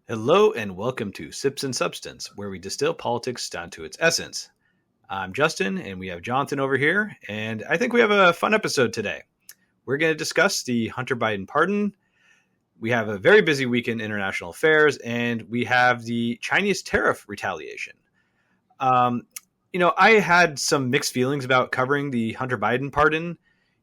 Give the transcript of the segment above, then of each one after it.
Hello and welcome to Sips and Substance, where we distill politics down to its essence. I'm Justin, and we have Jonathan over here, and I think we have a fun episode today. We're going to discuss the Hunter Biden pardon. We have a very busy week in international affairs, and we have the Chinese tariff retaliation. I had some mixed feelings about covering the Hunter Biden pardon.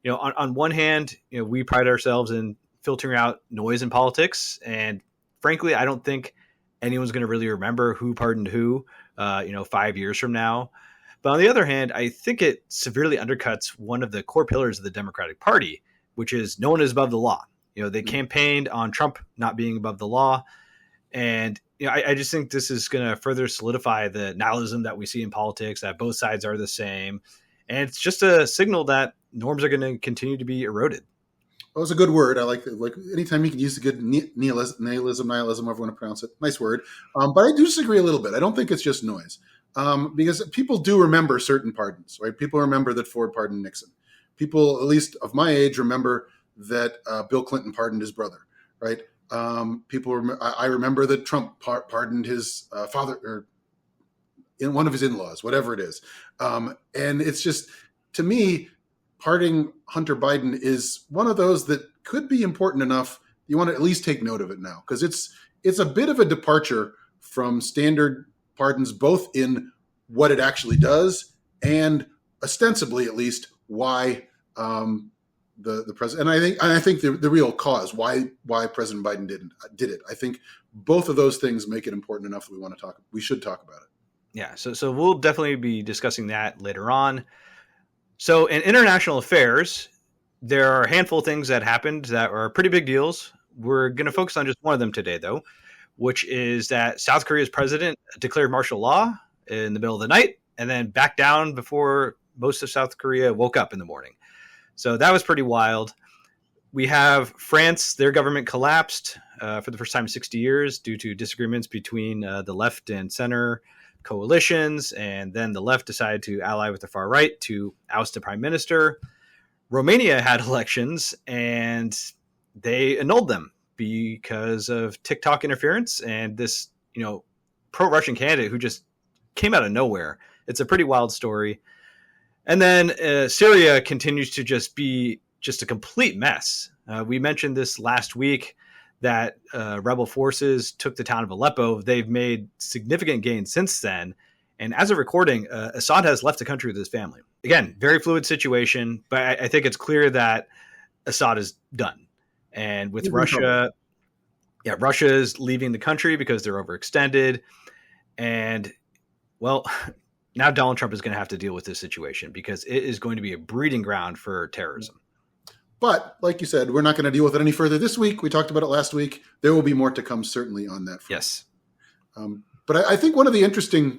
On one hand, we pride ourselves in filtering out noise in politics, and frankly, I don't think anyone's going to really remember who pardoned who, 5 years from now. But on the other hand, I think it severely undercuts one of the core pillars of the Democratic Party, which is no one is above the law. They campaigned on Trump not being above the law. And I just think this is going to further solidify the nihilism that we see in politics, that both sides are the same. And it's just a signal that norms are going to continue to be eroded. Well, it's a good word. I like anytime you can use the good nihilism, however you want to pronounce it. Nice word. But I do disagree a little bit. I don't think it's just noise. Because people do remember certain pardons, right? People remember that Ford pardoned Nixon. People, at least of my age, remember that Bill Clinton pardoned his brother, right? I remember that Trump pardoned his father or in one of his in-laws, whatever it is. And it's just, to me, pardoning Hunter Biden is one of those that could be important enough. You want to at least take note of it now, because it's a bit of a departure from standard pardons, both in what it actually does and ostensibly, at least, why the president. And I think the real cause why President Biden did it. I think both of those things make it important enough that we should talk about it. Yeah, so we'll definitely be discussing that later on. So in international affairs, there are a handful of things that happened that are pretty big deals. We're going to focus on just one of them today, though, which is that South Korea's president declared martial law in the middle of the night and then backed down before most of South Korea woke up in the morning. So that was pretty wild. We have France, their government collapsed for the first time in 60 years due to disagreements between the left and center coalitions, and then the left decided to ally with the far right to oust the prime minister. Romania had elections, and they annulled them because of TikTok interference and this, pro-Russian candidate who just came out of nowhere. It's a pretty wild story. And then Syria continues to just be just a complete mess. We mentioned this last week that rebel forces took the town of Aleppo. They've made significant gains since then. And as of recording, Assad has left the country with his family. Again, very fluid situation, but I think it's clear that Assad is done. And with Russia, Russia is leaving the country because they're overextended. And, well, now Donald Trump is going to have to deal with this situation because it is going to be a breeding ground for terrorism. But like you said, we're not going to deal with it any further this week. We talked about it last week. There will be more to come, certainly, on that front. Yes. But I think one of the interesting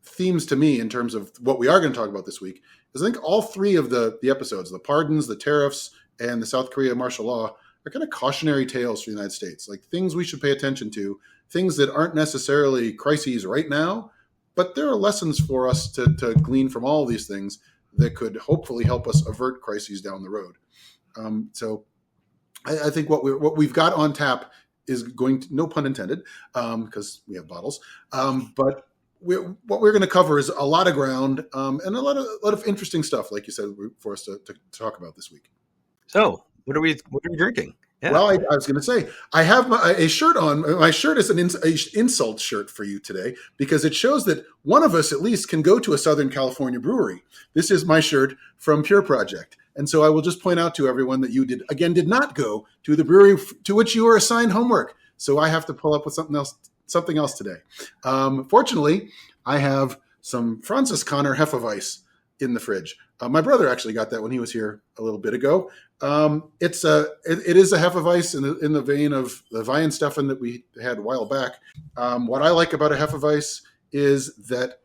themes to me in terms of what we are going to talk about this week is I think all three of the episodes, the pardons, the tariffs, and the South Korea martial law, are kind of cautionary tales for the United States, like things we should pay attention to, things that aren't necessarily crises right now, but there are lessons for us to glean from all of these things that could hopefully help us avert crises down the road. So I think what we've got on tap is going to, no pun intended, because we have bottles. But what we're going to cover is a lot of ground and a lot of interesting stuff, like you said, for us to talk about this week. So what are we drinking? Yeah. Well, I was going to say, I have a shirt on. My shirt is an insult shirt for you today because it shows that one of us at least can go to a Southern California brewery. This is my shirt from Pure Project. And so I will just point out to everyone that you did not go to the brewery to which you were assigned homework. So I have to pull up with something else today. Fortunately, I have some Francis Connor Hefeweiss in the fridge. My brother actually got that when he was here a little bit ago. It is a Hefeweiss in the vein of the Weihenstephan that we had a while back. What I like about a Hefeweiss is that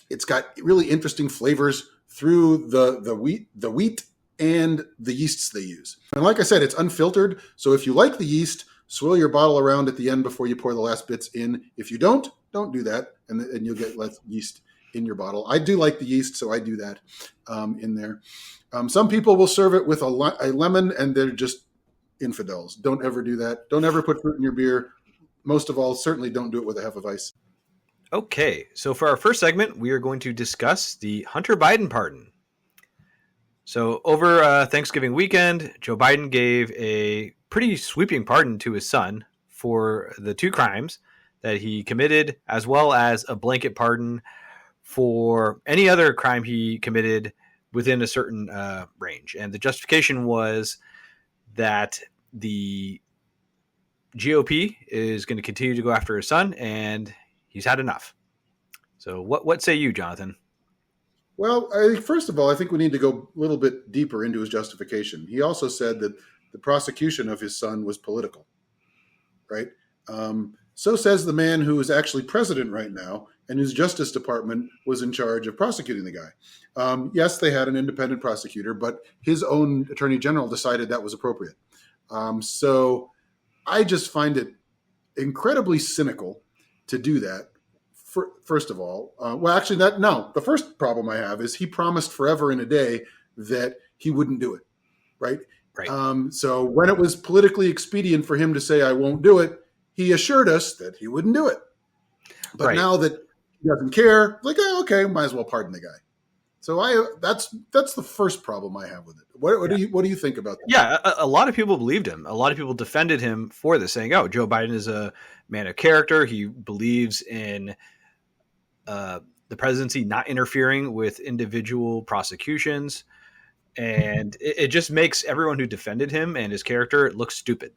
it's got really interesting flavors through the wheat and the yeasts they use. And like I said, it's unfiltered. So if you like the yeast, swirl your bottle around at the end before you pour the last bits in. If you don't do that, and you'll get less yeast in your bottle. I do like the yeast, so I do that in there. Some people will serve it with a lemon, and they're just infidels. Don't ever do that. Don't ever put fruit in your beer. most of all, certainly don't do it with a Hefeweiss. Okay, so for our first segment, we are going to discuss the Hunter Biden pardon. So over Thanksgiving weekend, Joe Biden gave a pretty sweeping pardon to his son for the 2 crimes that he committed, as well as a blanket pardon for any other crime he committed within a certain range. And the justification was that the GOP is going to continue to go after his son, and he's had enough. So what say you, Jonathan? Well, first of all, I think we need to go a little bit deeper into his justification. He also said that the prosecution of his son was political, right? So says the man who is actually president right now and whose Justice Department was in charge of prosecuting the guy. Yes, they had an independent prosecutor, but his own attorney general decided that was appropriate. So I just find it incredibly cynical to do that. First of all, the first problem I have is he promised forever and a day that he wouldn't do it, right? Right. So when it was politically expedient for him to say, I won't do it, he assured us that he wouldn't do it. But Right. now that he doesn't care, like, oh, okay, might as well pardon the guy. So that's the first problem I have with it. What do you think about that? Yeah, a lot of people believed him. A lot of people defended him for this, saying, "Oh, Joe Biden is a man of character. He believes in the presidency not interfering with individual prosecutions, and it just makes everyone who defended him and his character look stupid."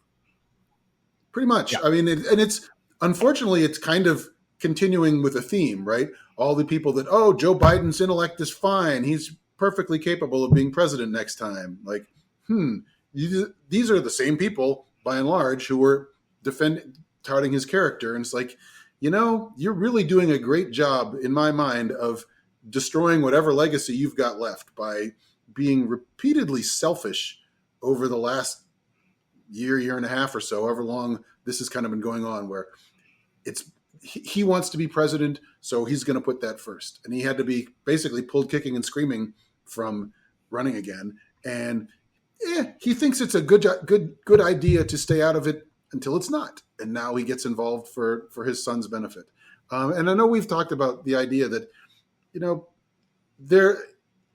Pretty much. Yeah. I mean, and it's unfortunately it's kind of continuing with a theme, right? All the people that, oh, Joe Biden's intellect is fine. He's perfectly capable of being president next time. Like, these are the same people, by and large, who were touting his character. And it's like, you're really doing a great job, in my mind, of destroying whatever legacy you've got left by being repeatedly selfish over the last year and a half or so, however long this has kind of been going on, where he wants to be president, so he's going to put that first. And he had to be basically pulled kicking and screaming from running again. And he thinks it's a good idea to stay out of it until it's not. And now he gets involved for his son's benefit. And I know we've talked about the idea that,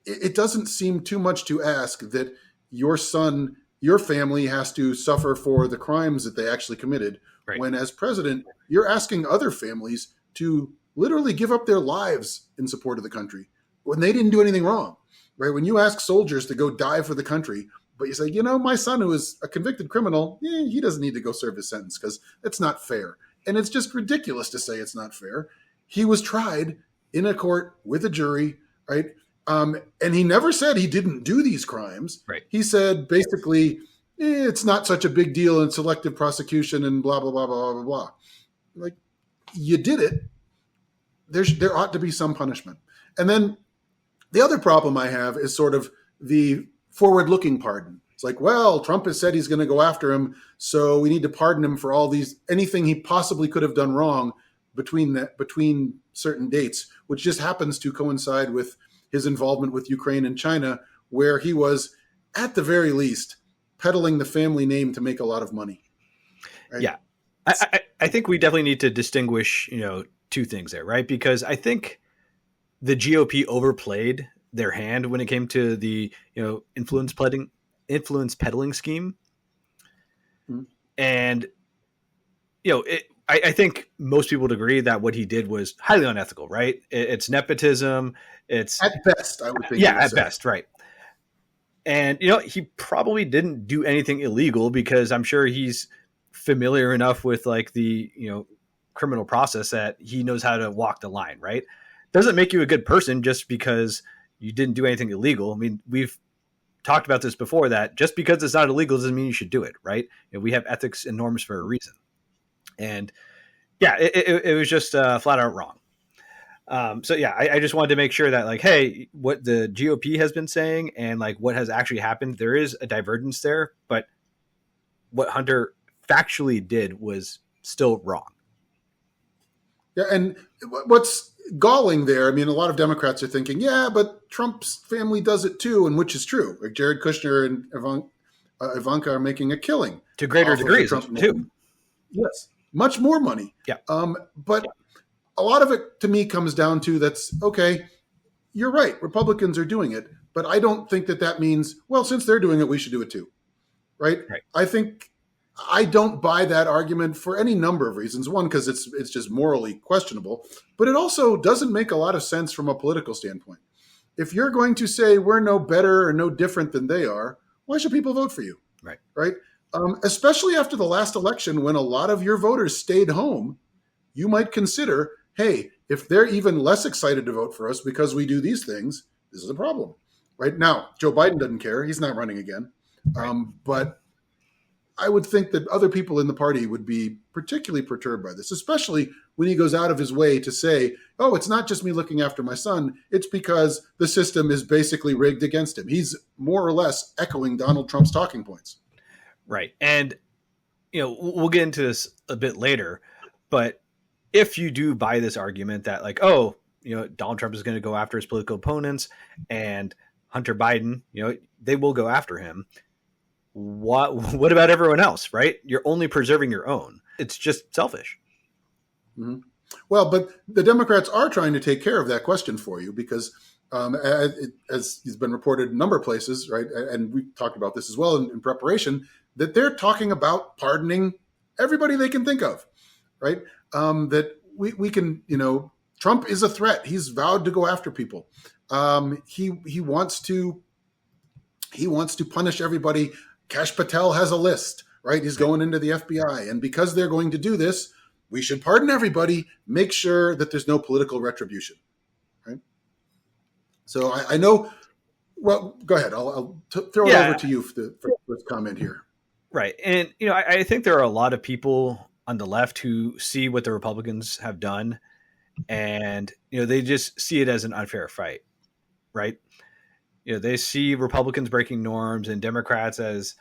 it doesn't seem too much to ask that your son, your family has to suffer for the crimes that they actually committed. Right. When as president, you're asking other families to literally give up their lives in support of the country when they didn't do anything wrong, right? When you ask soldiers to go die for the country, but you say, my son who is a convicted criminal, he doesn't need to go serve his sentence because it's not fair. And it's just ridiculous to say it's not fair. He was tried in a court with a jury, right? And he never said he didn't do these crimes. Right. He said basically, it's not such a big deal in selective prosecution and blah, blah, blah, blah, blah, blah. Like, you did it. There ought to be some punishment. And then the other problem I have is sort of the forward-looking pardon. It's like, well, Trump has said he's going to go after him, so we need to pardon him for anything he possibly could have done wrong between certain dates, which just happens to coincide with his involvement with Ukraine and China, where he was, at the very least, peddling the family name to make a lot of money. Right? Yeah. I think we definitely need to distinguish, 2 things there, right? Because I think the GOP overplayed their hand when it came to the, influence peddling scheme. Mm-hmm. And, I think most people would agree that what he did was highly unethical, right? It's nepotism. It's at best, I would think. Yeah, at best, right. And, he probably didn't do anything illegal because I'm sure he's familiar enough with like the, criminal process that he knows how to walk the line, right? Doesn't make you a good person just because you didn't do anything illegal. I mean, we've talked about this before, that just because it's not illegal doesn't mean you should do it, right? We have ethics and norms for a reason. And yeah, it was just flat out wrong. So yeah, I just wanted to make sure that like, hey, what the GOP has been saying and like what has actually happened, there is a divergence there, but what Hunter factually did was still wrong. Yeah, and what's galling there, I mean, a lot of Democrats are thinking, yeah, but Trump's family does it too, and which is true. Like Jared Kushner and Ivanka are making a killing. To greater degrees, too. Yes. much more money. Yeah. But a lot of it to me comes down to that's okay. You're right. Republicans are doing it, but I don't think that means, well, since they're doing it, we should do it too. Right? I think I don't buy that argument for any number of reasons. One, because it's just morally questionable, but it also doesn't make a lot of sense from a political standpoint. If you're going to say we're no better or no different than they are, why should people vote for you? Right? Especially after the last election, when a lot of your voters stayed home, you might consider, hey, if they're even less excited to vote for us because we do these things, this is a problem. Right now, Joe Biden doesn't care. He's not running again. But I would think that other people in the party would be particularly perturbed by this, especially when he goes out of his way to say, oh, it's not just me looking after my son. It's because the system is basically rigged against him. He's more or less echoing Donald Trump's talking points. Right. And, we'll get into this a bit later, but if you do buy this argument that like, oh, Donald Trump is going to go after his political opponents and Hunter Biden, they will go after him. What about everyone else, right? You're only preserving your own. It's just selfish. Mm-hmm. Well, but the Democrats are trying to take care of that question for you because as has been reported in a number of places, right, and we talked about this as well in preparation, that they're talking about pardoning everybody they can think of, right? That we can, Trump is a threat. He's vowed to go after people. He wants to punish everybody. Kash Patel has a list, right? He's going into the FBI. And because they're going to do this, we should pardon everybody, make sure that there's no political retribution, right? So I know, well, go ahead. I'll throw it over to you for the first comment here. Right. And, I think there are a lot of people on the left who see what the Republicans have done and, they just see it as an unfair fight, right? They see Republicans breaking norms and Democrats as,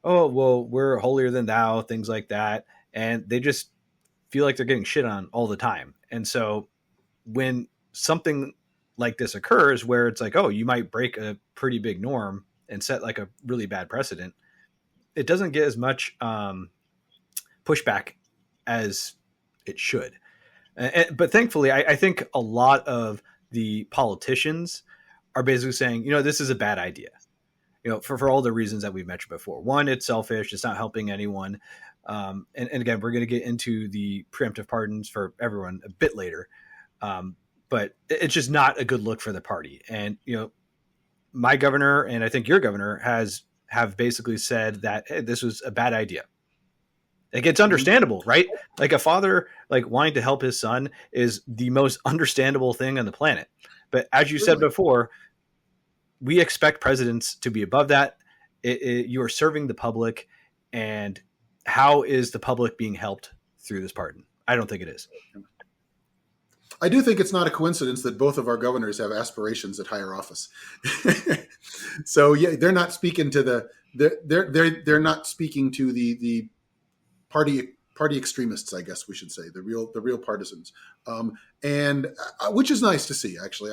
oh, well, we're holier than thou, things like that. And they just feel like they're getting shit on all the time. And so when something like this occurs where it's like, oh, you might break a pretty big norm and set like a really bad precedent, it doesn't get as much pushback as it should. But thankfully, I think a lot of the politicians are basically saying, this is a bad idea, for all the reasons that we've mentioned before. One, it's selfish. It's not helping anyone. And again, we're going to get into the preemptive pardons for everyone a bit later. But it's just not a good look for the party. And, my governor, and I think your governor have basically said that, hey, this was a bad idea. Like, it's understandable, right? Like a father, like wanting to help his son is the most understandable thing on the planet. But as you said before, we expect presidents to be above that. You are serving the public. And how is the public being helped through this pardon? I don't think it is. I do think it's not a coincidence that both of our governors have aspirations at higher office. So yeah, they're not speaking to they're not speaking to the party extremists, I guess we should say, the real partisans, and which is nice to see. Actually,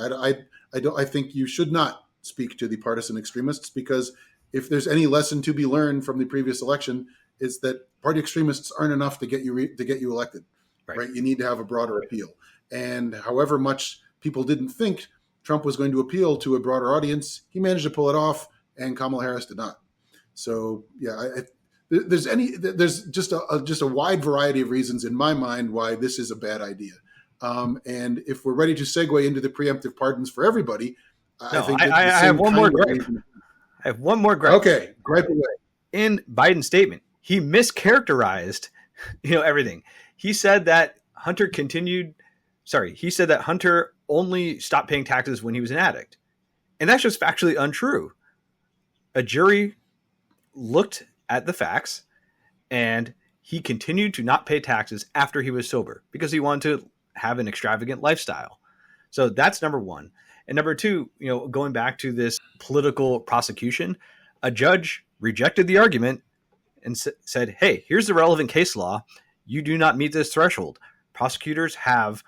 I think you should not speak to the partisan extremists, because if there's any lesson to be learned from the previous election, it's that party extremists aren't enough to get you elected. Right? You need to have a broader appeal. And however much people didn't think Trump was going to appeal to a broader audience, he managed to pull it off, and Kamala Harris did not. So yeah, there's just a wide variety of reasons in my mind why this is a bad idea. And if we're ready to segue into the preemptive pardons for everybody, I have one more gripe. I have one more gripe. Okay, gripe away. In Biden's statement, he mischaracterized, everything. He said that Hunter only stopped paying taxes when he was an addict. And that's just factually untrue. A jury looked at the facts, and he continued to not pay taxes after he was sober because he wanted to have an extravagant lifestyle. So that's number one. And number two, going back to this political prosecution, a judge rejected the argument and said, hey, here's the relevant case law. You do not meet this threshold. Prosecutors have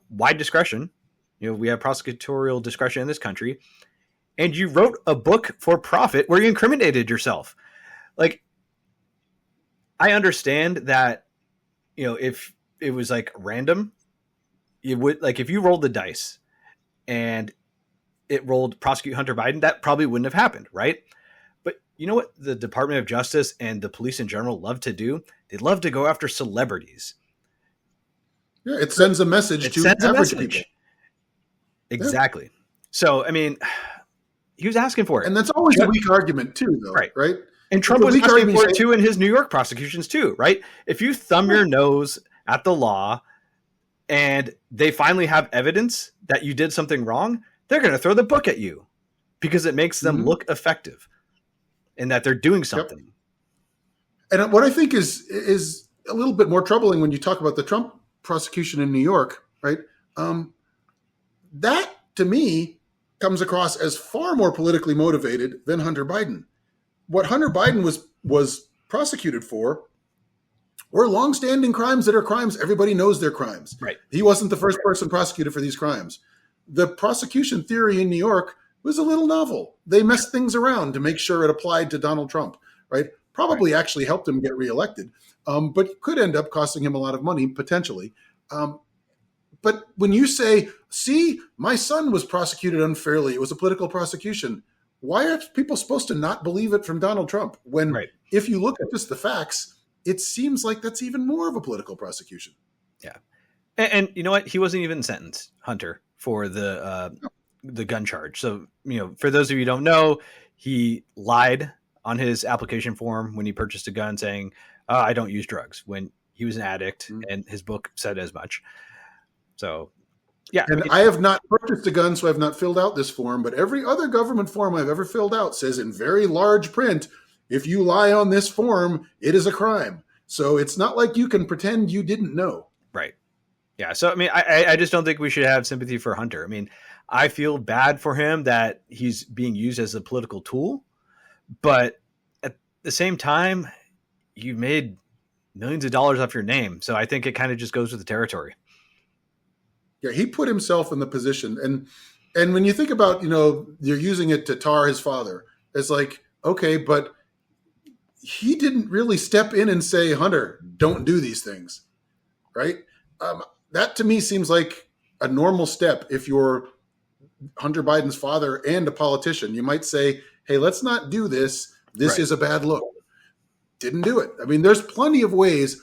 wide discretion. We have prosecutorial discretion in this country. And you wrote a book for profit where you incriminated yourself. Like, I understand that if it was like random, it would, like, if you rolled the dice and it rolled prosecute Hunter Biden, that probably wouldn't have happened, right? But you know what the Department of Justice and the police in general love to do? They love to go after celebrities. Yeah, it sends a message to average people. Exactly. Yeah. So, I mean, he was asking for it. And that's always a weak argument too, though, right? And Trump was asking for it too in his New York prosecutions too, right? If you thumb your nose at the law and they finally have evidence that you did something wrong, they're going to throw the book at you because it makes them look effective and that they're doing something. Yep. And what I think is a little bit more troubling when you talk about the Trump prosecution in New York, right? That to me comes across as far more politically motivated than Hunter Biden. What Hunter Biden was prosecuted for were longstanding crimes that are crimes. Everybody knows they're crimes. Right. He wasn't the first person prosecuted for these crimes. The prosecution theory in New York was a little novel. They messed things around to make sure it applied to Donald Trump, right? Probably actually helped him get reelected, but could end up costing him a lot of money, potentially. But when you say, see, my son was prosecuted unfairly, it was a political prosecution, why are people supposed to not believe it from Donald Trump? When if you look at just the facts, it seems like that's even more of a political prosecution. Yeah. And you know what? He wasn't even sentenced, Hunter, for the gun charge. So, for those of you who don't know, he lied on his application form when he purchased a gun saying, I don't use drugs, when he was an addict and his book said as much. So, yeah. And I have not purchased a gun, so I've not filled out this form, but every other government form I've ever filled out says in very large print, if you lie on this form, it is a crime. So it's not like you can pretend you didn't know. Right. Yeah. So, I mean, I just don't think we should have sympathy for Hunter. I mean, I feel bad for him that he's being used as a political tool, but at the same time, you've made millions of dollars off your name. So I think it kind of just goes with the territory. Yeah, he put himself in the position. And when you think about, you're using it to tar his father, it's like, okay, but he didn't really step in and say, Hunter, don't do these things, right? That to me seems like a normal step. If you're Hunter Biden's father and a politician, you might say, hey, let's not do this. This is a bad look. Didn't do it. I mean, there's plenty of ways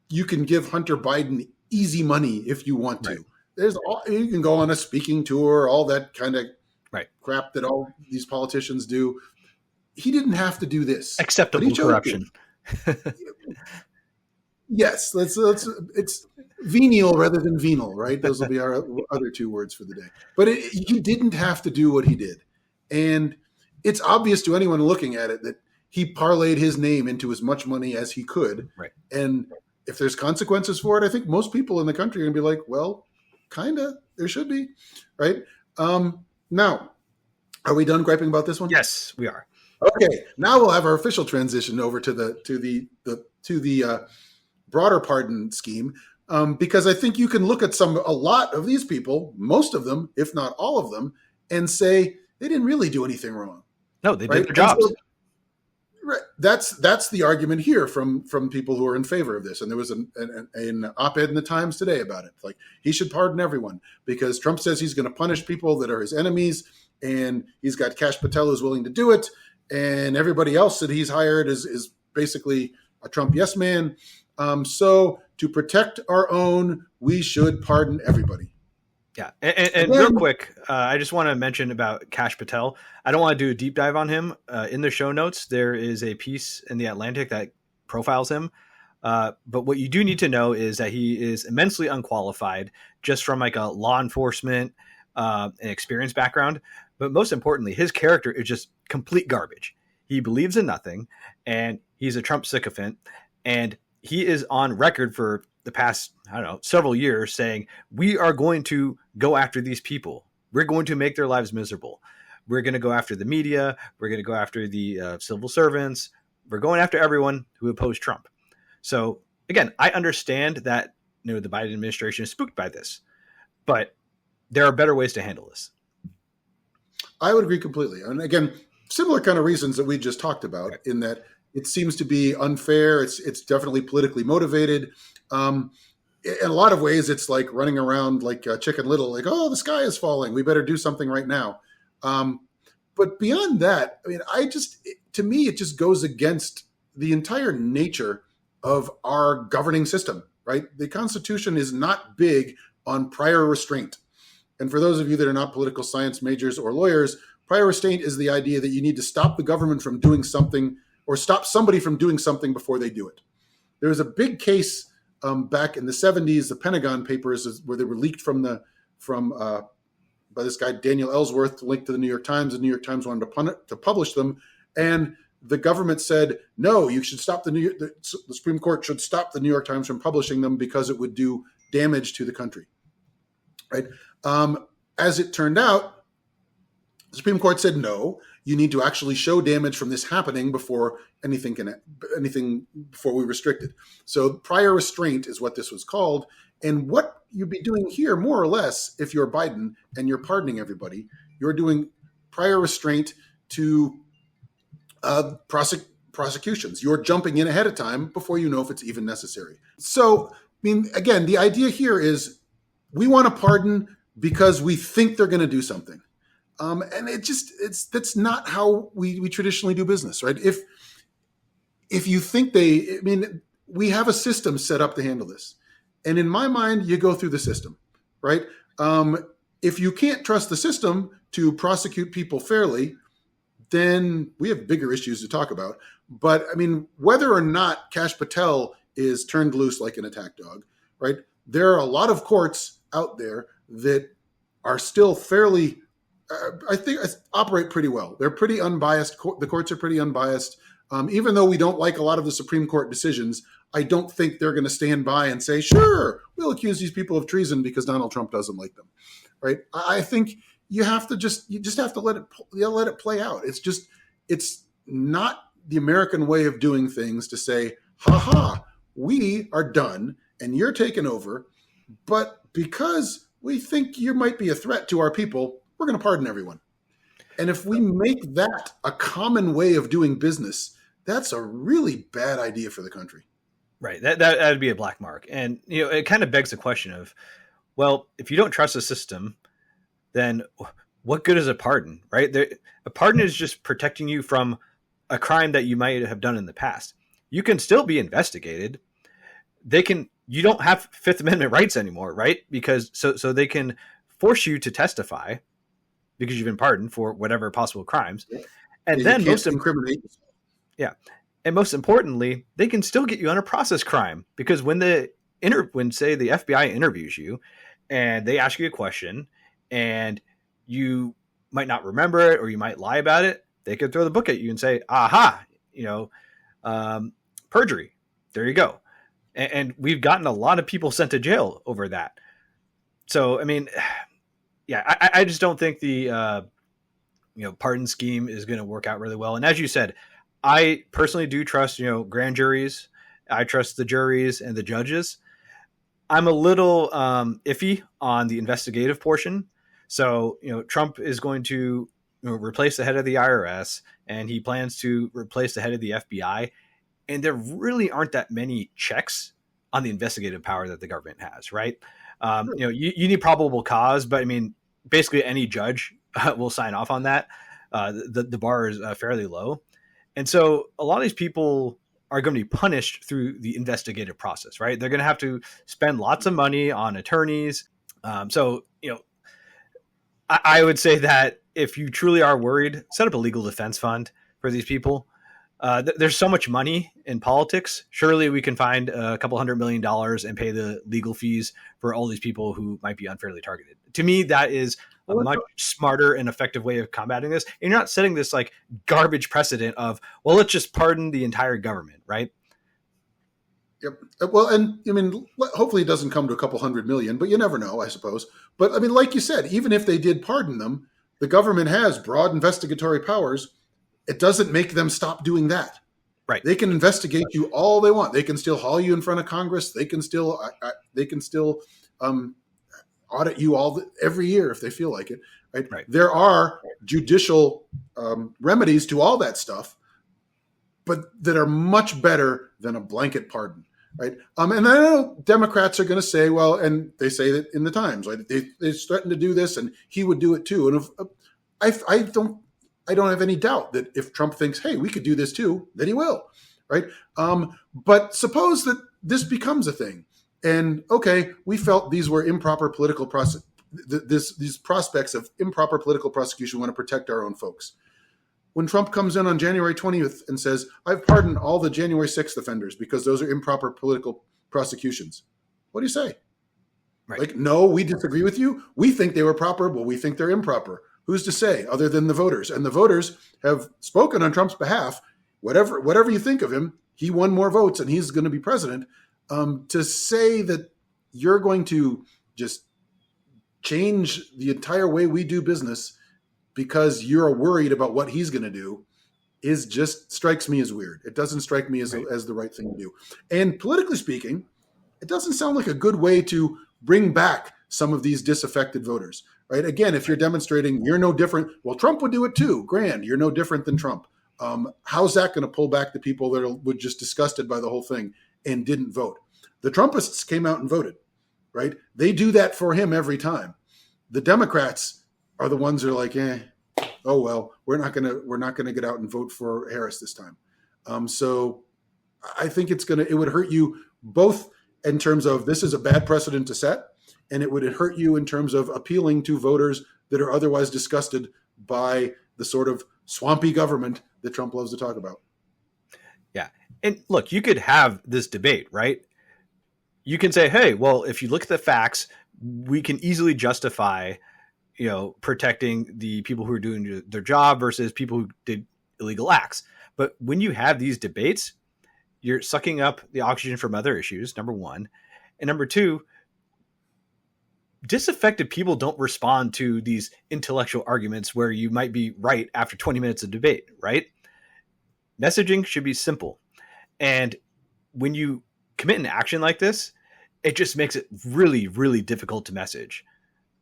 you can give Hunter Biden easy money if you want to. You can go on a speaking tour, all that kind of crap that all these politicians do. He didn't have to do this. Acceptable corruption. Yes, it's venial rather than venal, right? Those will be our other two words for the day. But he didn't have to do what he did. And it's obvious to anyone looking at it that he parlayed his name into as much money as he could. Right. And if there's consequences for it, I think most people in the country are going to be like, well, kind of, there should be, right? Now, are we done griping about this one? Yes, we are. Okay, now we'll have our official transition over to the broader pardon scheme, because I think you can look at a lot of these people, most of them, if not all of them, and say they didn't really do anything wrong. No, they did their jobs. So, that's the argument here from people who are in favor of this. And there was an op-ed in the Times today about it. Like, he should pardon everyone because Trump says he's going to punish people that are his enemies, and he's got Kash Patel who's willing to do it, and everybody else that he's hired is basically a Trump yes man. So to protect our own, we should pardon everybody. Yeah. And real quick, I just want to mention about Kash Patel. I don't want to do a deep dive on him. In the show notes, there is a piece in The Atlantic that profiles him. But what you do need to know is that he is immensely unqualified just from like a law enforcement and experience background. But most importantly, his character is just complete garbage. He believes in nothing, and he's a Trump sycophant. And he is on record for the past, several years saying, we are going to go after these people. We're going to make their lives miserable. We're going to go after the media. We're going to go after the civil servants. We're going after everyone who opposed Trump. So again, I understand that the Biden administration is spooked by this, but there are better ways to handle this. I would agree completely. And again, similar kind of reasons that we just talked about, in that it seems to be unfair. It's definitely politically motivated. In a lot of ways, it's like running around like Chicken Little, like, oh, the sky is falling. We better do something right now. But beyond that, I mean, to me, it just goes against the entire nature of our governing system, right? The Constitution is not big on prior restraint. And for those of you that are not political science majors or lawyers, prior restraint is the idea that you need to stop the government from doing something or stop somebody from doing something before they do it. There was a big case back in the 70s, the Pentagon Papers, where they were leaked by this guy Daniel Ellsworth, linked to the New York Times. The New York Times wanted to publish them, and the government said, "No, you should stop the Supreme Court should stop the New York Times from publishing them because it would do damage to the country." Right? As it turned out, the Supreme Court said, "No, you need to actually show damage from this happening before before we restrict it." So prior restraint is what this was called. And what you'd be doing here, more or less, if you're Biden and you're pardoning everybody, you're doing prior restraint to prosecutions. You're jumping in ahead of time before you know if it's even necessary. So, I mean, again, the idea here is we want to pardon because we think they're going to do something. And that's not how we traditionally do business, right? If you think we have a system set up to handle this. And in my mind, you go through the system, right? If you can't trust the system to prosecute people fairly, then we have bigger issues to talk about. But I mean, whether or not Kash Patel is turned loose like an attack dog, right? There are a lot of courts out there that are still fairly, I think, operate pretty well. They're pretty unbiased. The courts are pretty unbiased. Even though we don't like a lot of the Supreme Court decisions, I don't think they're going to stand by and say, sure, we'll accuse these people of treason because Donald Trump doesn't like them, right? I think you just have to let it play out. It's not the American way of doing things to say, we are done and you're taken over, but because we think you might be a threat to our people, we're going to pardon everyone. And if we make that a common way of doing business, that's a really bad idea for the country. Right. That would be a black mark. And, it kind of begs the question of, well, if you don't trust the system, then what good is a pardon, right? A pardon is just protecting you from a crime that you might have done in the past. You can still be investigated. You don't have Fifth Amendment rights anymore, right? Because so they can force you to testify because you've been pardoned for whatever possible crimes. And then and most importantly, they can still get you on a process crime because when say the FBI interviews you and they ask you a question and you might not remember it or you might lie about it, they could throw the book at you and say, perjury. There you go. And we've gotten a lot of people sent to jail over that. So, I mean, yeah, I just don't think the pardon scheme is going to work out really well. And as you said, I personally do trust, grand juries. I trust the juries and the judges. I'm a little iffy on the investigative portion. So, Trump is going to replace the head of the IRS and he plans to replace the head of the FBI. And there really aren't that many checks on the investigative power that the government has, right? You need probable cause, but I mean, basically any judge will sign off on that. The bar is fairly low. And so a lot of these people are going to be punished through the investigative process, right? They're going to have to spend lots of money on attorneys. I would say that if you truly are worried, set up a legal defense fund for these people. There's so much money in politics. Surely we can find a couple $100 million and pay the legal fees for all these people who might be unfairly targeted. To me, that is a much smarter and effective way of combating this. And you're not setting this like garbage precedent of, well, let's just pardon the entire government, right? Yep. Well, and I mean, hopefully it doesn't come to a couple $100 million, but you never know, I suppose. But I mean, like you said, even if they did pardon them, the government has broad investigatory powers. It doesn't make them stop doing that. Right. They can investigate you all they want. They can still haul you in front of Congress. They can still audit you every year if they feel like it. Right. There are judicial remedies to all that stuff, but that are much better than a blanket pardon. right? And I know Democrats are going to say, well, and they say that in the Times, right? They threatened to do this, and he would do it too. And I don't have any doubt that if Trump thinks, hey, we could do this too, then he will, right? But suppose that this becomes a thing, and okay, we felt these were improper political these prospects of improper political prosecution. We want to protect our own folks. When Trump comes in on January 20th and says, I've pardoned all the January 6th offenders because those are improper political prosecutions, what do you say? Right. Like, no, we disagree with you. We think they were proper, but we think they're improper. Who's to say other than the voters? And the voters have spoken on Trump's behalf. Whatever you think of him, he won more votes and he's going to be president. To say that you're going to just change the entire way we do business because you're worried about what he's going to do is just strikes me as weird. It doesn't strike me as the right thing to do. And politically speaking, it doesn't sound like a good way to bring back some of these disaffected voters, right? Again, if you're demonstrating you're no different, well, Trump would do it too. Grand, you're no different than Trump. How's that going to pull back the people that were just disgusted by the whole thing and didn't vote? The Trumpists came out and voted, right? They do that for him every time. The Democrats are the ones that are like, oh well, we're not gonna get out and vote for Harris this time. So I think it would hurt you both in terms of this is a bad precedent to set, and it would hurt you in terms of appealing to voters that are otherwise disgusted by the sort of swampy government that Trump loves to talk about. Yeah. And look, you could have this debate, right? You can say, hey, well, if you look at the facts, we can easily justify, protecting the people who are doing their job versus people who did illegal acts. But when you have these debates, you're sucking up the oxygen from other issues, number one. And number two, disaffected people don't respond to these intellectual arguments where you might be right after 20 minutes of debate, right? Messaging should be simple. And when you commit an action like this, it just makes it really, really difficult to message,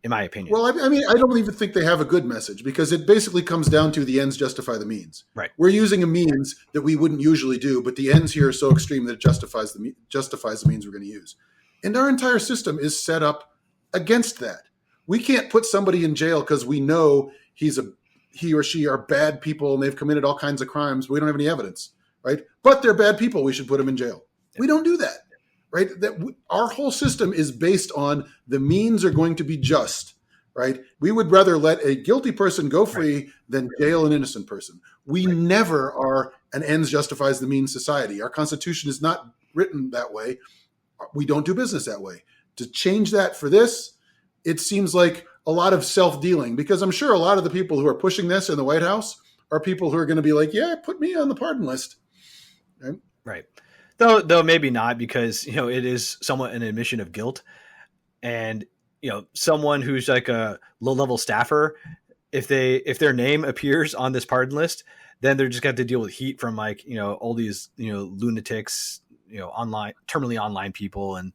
in my opinion. Well, I mean, I don't even think they have a good message because it basically comes down to the ends justify the means. Right. We're using a means that we wouldn't usually do, but the ends here are so extreme that it justifies the means we're going to use. And our entire system is set up against that. We can't put somebody in jail because we know he or she are bad people and they've committed all kinds of crimes. We don't have any evidence, right? But they're bad people. We should put them in jail. We don't do that. Right? Our whole system is based on the means are going to be just, right? We would rather let a guilty person go free than jail an innocent person. We never are an ends justifies the means society. Our Constitution is not written that way. We don't do business that way. To change that for this, it seems like a lot of self-dealing because I'm sure a lot of the people who are pushing this in the White House are people who are going to be like, yeah, put me on the pardon list. Right. Though maybe not because, it is somewhat an admission of guilt and, someone who's like a low level staffer, if their name appears on this pardon list, then they're just got to deal with heat from all these, lunatics, terminally online people. And,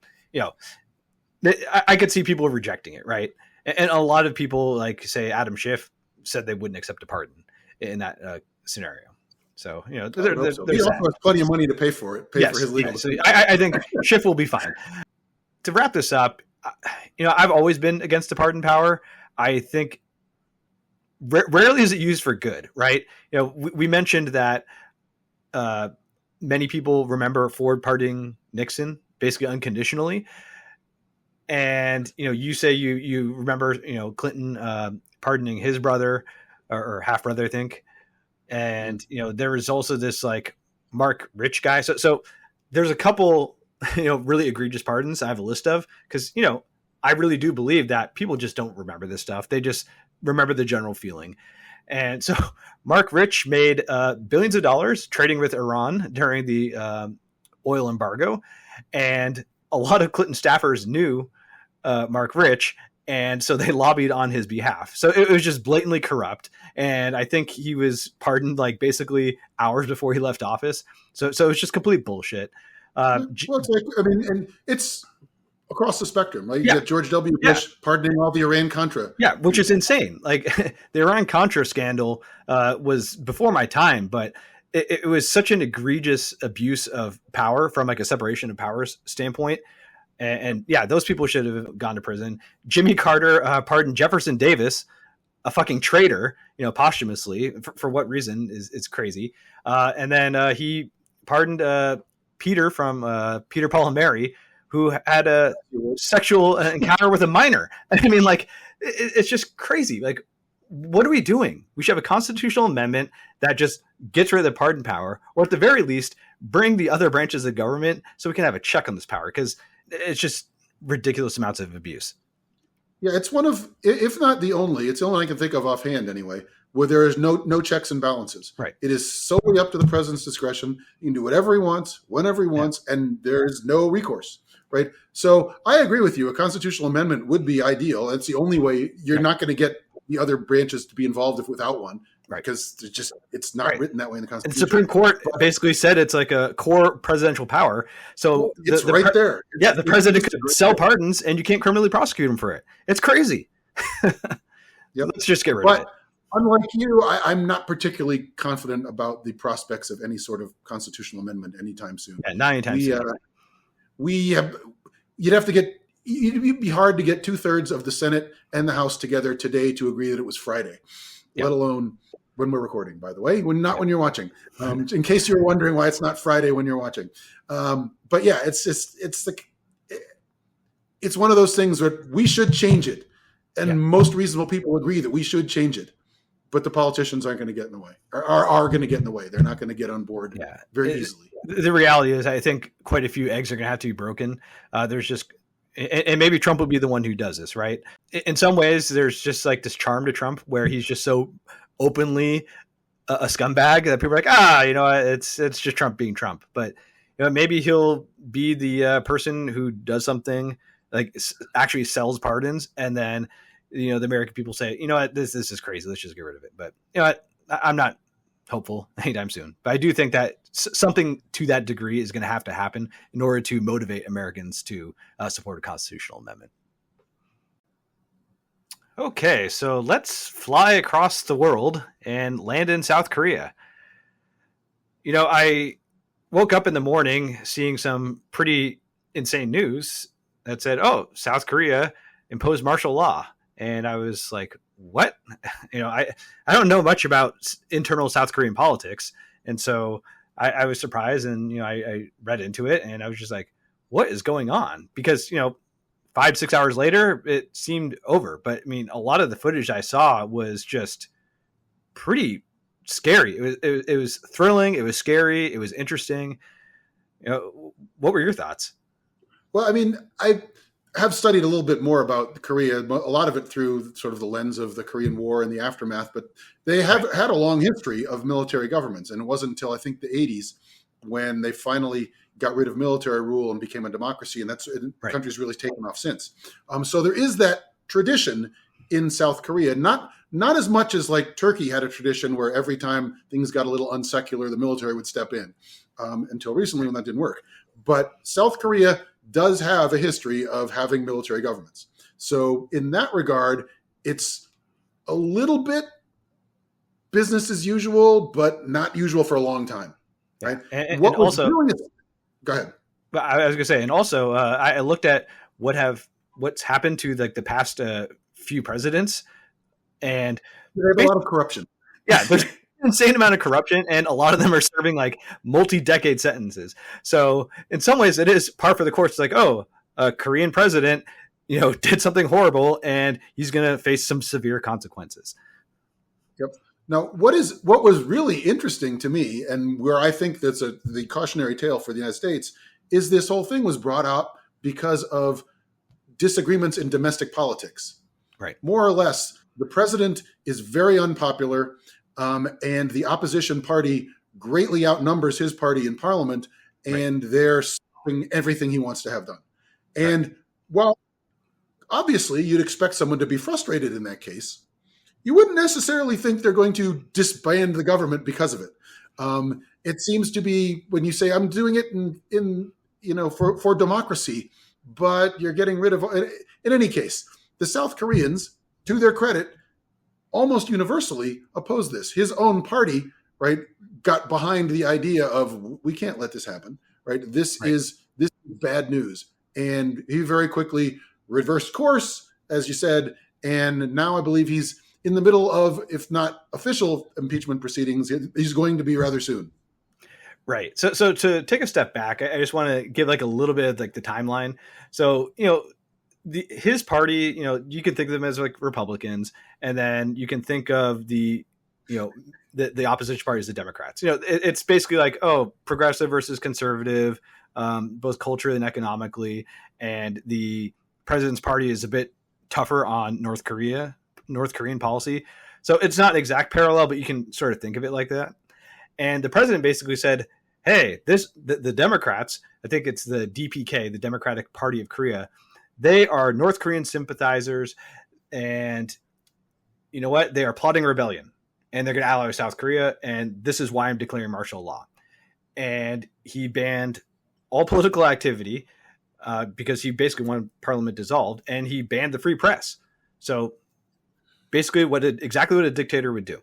I could see people rejecting it. Right. And a lot of people like say Adam Schiff said they wouldn't accept a pardon in that scenario. So, he also has plenty of money to pay for it, for his legal. Yes. So I think Schiff will be fine. To wrap this up, I've always been against the pardon power. I think rarely is it used for good, right? We mentioned that many people remember Ford pardoning Nixon basically unconditionally. And, you say you remember, Clinton pardoning his brother or half brother, I think. And, there was also this like Mark Rich guy. So there's a couple, really egregious pardons I have a list of because, I really do believe that people just don't remember this stuff. They just remember the general feeling. And so Mark Rich made billions of dollars trading with Iran during the oil embargo. And a lot of Clinton staffers knew Mark Rich. And so they lobbied on his behalf. So it was just blatantly corrupt. And I think he was pardoned like basically hours before he left office. So it's just complete bullshit. And it's across the spectrum. Like you get George W. Bush pardoning all the Iran-Contra. Yeah, which is insane. Like the Iran-Contra scandal was before my time, but it was such an egregious abuse of power from like a separation of powers standpoint. And yeah, those people should have gone to prison. Jimmy Carter pardoned Jefferson Davis, a fucking traitor, posthumously. For what reason is crazy. And then he pardoned Peter from Peter, Paul, and Mary, who had a sexual encounter with a minor. I mean, like, it's just crazy. Like, what are we doing? We should have a constitutional amendment that just gets rid of the pardon power, or at the very least, bring the other branches of government so we can have a check on this power, because it's just ridiculous amounts of abuse. Yeah, it's one of, if not the only, it's the only I can think of offhand anyway, where there is no checks and balances. Right. It is solely up to the president's discretion. He can do whatever he wants, whenever he wants, and there's no recourse. Right. So I agree with you. A constitutional amendment would be ideal. That's the only way. You're not going to get the other branches to be involved without one. Right. Because it's not written that way in the Constitution. And the Supreme Court basically said it's like a core presidential power. So it's right there. Yeah, the president could sell pardons and you can't criminally prosecute him for it. It's crazy. Let's just get rid of it. Unlike you, I'm not particularly confident about the prospects of any sort of constitutional amendment anytime soon. Yeah, not anytime soon. It'd be hard to get 2/3 of the Senate and the House together today to agree that it was Friday, let alone when we're recording, by the way, when you're watching, in case you're wondering why it's not Friday when you're watching. But yeah, it's one of those things where we should change it. And most reasonable people agree that we should change it. But the politicians aren't going to get in the way, or are going to get in the way. They're not going to get on board very easily. The reality is, I think quite a few eggs are going to have to be broken. There's just, and maybe Trump will be the one who does this, right? In some ways, there's just like this charm to Trump where he's just so openly a scumbag that people are like, it's just Trump being Trump. But maybe he'll be the person who does something like actually sells pardons, and then the American people say, this is crazy. Let's just get rid of it. But I'm not hopeful anytime soon. But I do think that something to that degree is going to have to happen in order to motivate Americans to support a constitutional amendment. Okay, so let's fly across the world and land in South Korea. I woke up in the morning seeing some pretty insane news that said, South Korea imposed martial law. And I was like, what? I don't know much about internal South Korean politics. And so I was surprised, and, I read into it, and I was just like, what is going on? Because, 5-6 hours later, it seemed over. But I mean, a lot of the footage I saw was just pretty scary. It was thrilling. It was scary. It was interesting. What were your thoughts? Well, I mean, I have studied a little bit more about Korea, a lot of it through sort of the lens of the Korean War and the aftermath, but they have had a long history of military governments. And it wasn't until I think the 80s when they finally got rid of military rule and became a democracy. And the country's really taken off since. So there is that tradition in South Korea, not as much as like Turkey had a tradition where every time things got a little unsecular, the military would step in, until recently when that didn't work. But South Korea does have a history of having military governments. So in that regard, it's a little bit business as usual, but not usual for a long time. Right. And also, go ahead. But I was going to say, and also I looked at what's happened to like the past few presidents, and there's a lot of corruption. Yeah. There's insane amount of corruption, and a lot of them are serving like multi-decade sentences. So in some ways it is par for the course. It's like, a Korean president, did something horrible and he's going to face some severe consequences. Yep. Now, what was really interesting to me, and where I think that's the cautionary tale for the United States, is this whole thing was brought up because of disagreements in domestic politics. Right. More or less, the president is very unpopular. And the opposition party greatly outnumbers his party in parliament, and they're stopping everything he wants to have done. And while obviously you'd expect someone to be frustrated in that case, you wouldn't necessarily think they're going to disband the government because of it. It seems to be when you say, I'm doing it for democracy, but you're getting rid of, in any case, the South Koreans, to their credit, almost universally oppose this. His own party right, got behind the idea of we can't let this happen, right? This Right. is bad news, and he very quickly reversed course, as you said, and now I believe he's in the middle of, if not official impeachment proceedings, he's going to be rather soon. Right. So to take a step back, I just want to give like a little bit of like the timeline. So, his party, you can think of them as like Republicans, and then you can think of you know, the opposition party is the Democrats. It's basically like, oh, progressive versus conservative, both culturally and economically. And the president's party is a bit tougher on North Korean policy. So it's not an exact parallel, but you can sort of think of it like that. And the president basically said, hey, the Democrats, I think it's the DPK, the Democratic Party of Korea, they are North Korean sympathizers, and you know what? They are plotting rebellion, and they're going to ally with South Korea, and this is why I'm declaring martial law. And he banned all political activity because he basically wanted parliament dissolved, and he banned the free press. So basically exactly what a dictator would do.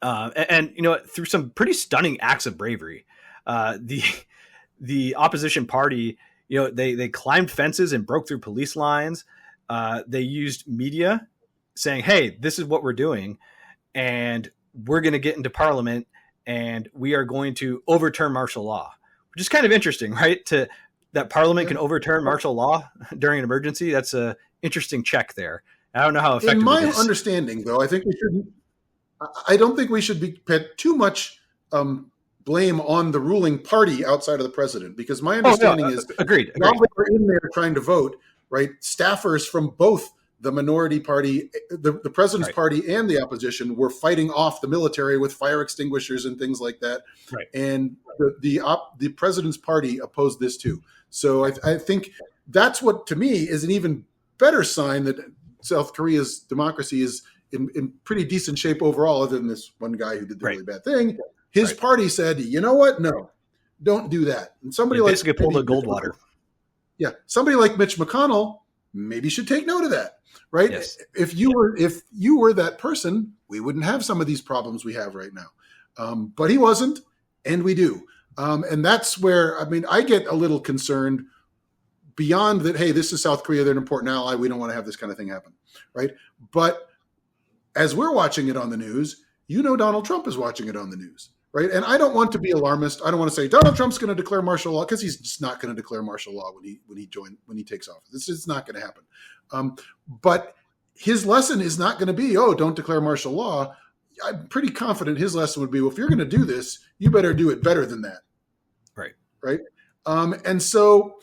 And through some pretty stunning acts of bravery, the opposition party, they climbed fences and broke through police lines. They used media saying, hey, this is what we're doing, and we're going to get into parliament, and we are going to overturn martial law, which is kind of interesting, right? That parliament can overturn martial law during an emergency. That's a interesting check there. I don't know how effective In my it is. understanding, though, I don't think we should be put too much blame on the ruling party outside of the president, because my understanding is agreed. While they were in there trying to vote, right, staffers from both the minority party, the president's party, and the opposition were fighting off the military with fire extinguishers and things like that. Right. And the president's party opposed this too. So I think that's what, to me, is an even better sign that South Korea's democracy is in pretty decent shape overall, other than this one guy who did the really bad thing. His party said, you know what? No, don't do that. And somebody like basically pulled a Goldwater. Yeah, somebody like Mitch McConnell maybe should take note of that, right? Yes. If you were that person, we wouldn't have some of these problems we have right now. But he wasn't, and we do. And that's where, I get a little concerned beyond that. Hey, this is South Korea. They're an important ally. We don't want to have this kind of thing happen, right? But as we're watching it on the news, Donald Trump is watching it on the news, right? And I don't want to be alarmist. I don't want to say Donald Trump's going to declare martial law, because he's just not going to declare martial law when he takes office. This is not going to happen. But his lesson is not going to be, oh, don't declare martial law. I'm pretty confident his lesson would be, well, if you're going to do this, you better do it better than that. Right. Right. And so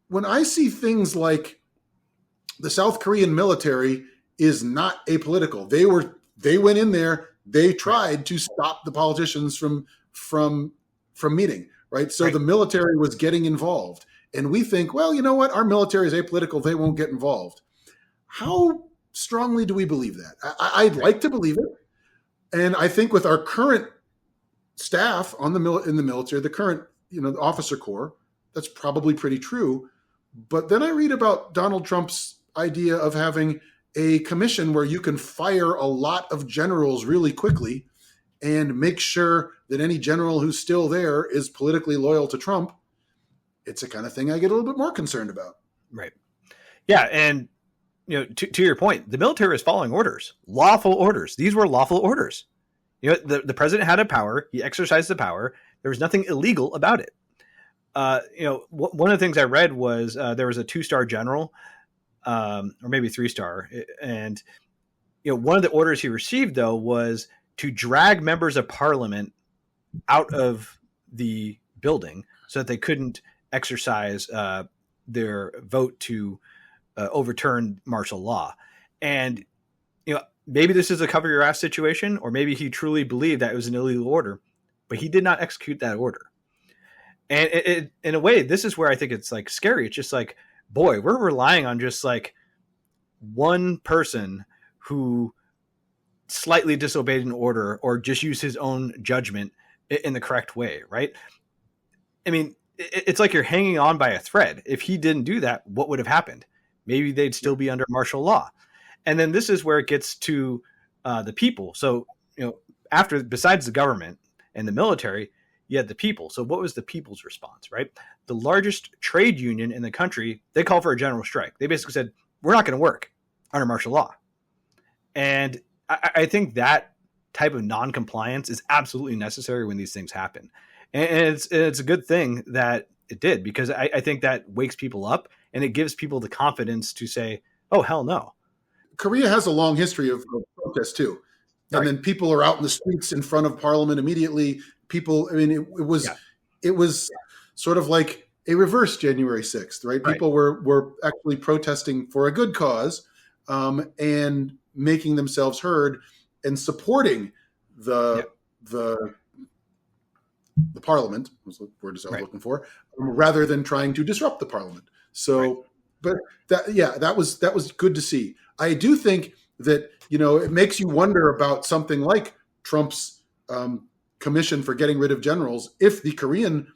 when I see things like the South Korean military is not apolitical, they went in there, they tried to stop the politicians from meeting, right? So the military was getting involved, and we think, well, you know what? Our military is apolitical; they won't get involved. How strongly do we believe that? I'd like to believe it, and I think with our current staff in the military, the current officer corps, that's probably pretty true. But then I read about Donald Trump's idea of having a commission where you can fire a lot of generals really quickly and make sure that any general who's still there is politically loyal to Trump. It's the kind of thing I get a little bit more concerned about. Right. Yeah. And, to your point, the military is following orders, lawful orders. These were lawful orders. The president had a power. He exercised the power. There was nothing illegal about it. One of the things I read was there was a 2-star general, or maybe 3-star. And, one of the orders he received, though, was to drag members of parliament out of the building so that they couldn't exercise their vote to overturn martial law. And, maybe this is a cover your ass situation, or maybe he truly believed that it was an illegal order, but he did not execute that order. And it, in a way, this is where I think it's like scary. It's just like, boy, we're relying on just like one person who slightly disobeyed an order or just used his own judgment in the correct way, right? I mean, it's like you're hanging on by a thread. If he didn't do that, what would have happened? Maybe they'd still be under martial law. And then this is where it gets to the people. So, besides the government, and the military, you had the people. So what was the people's response, right? The largest trade union in the country, they called for a general strike. They basically said, we're not going to work under martial law. And I think that type of non-compliance is absolutely necessary when these things happen. And it's a good thing that it did, because I think that wakes people up and it gives people the confidence to say, oh, hell no. Korea has a long history of protest too. And then people are out in the streets in front of parliament immediately. People, I mean, it was sort of like a reverse January 6th, right? People were actually protesting for a good cause, and making themselves heard and supporting the parliament, was the word I was looking for, rather than trying to disrupt the parliament. So, but that was good to see. I do think that, it makes you wonder about something like Trump's commission for getting rid of generals. If the Korean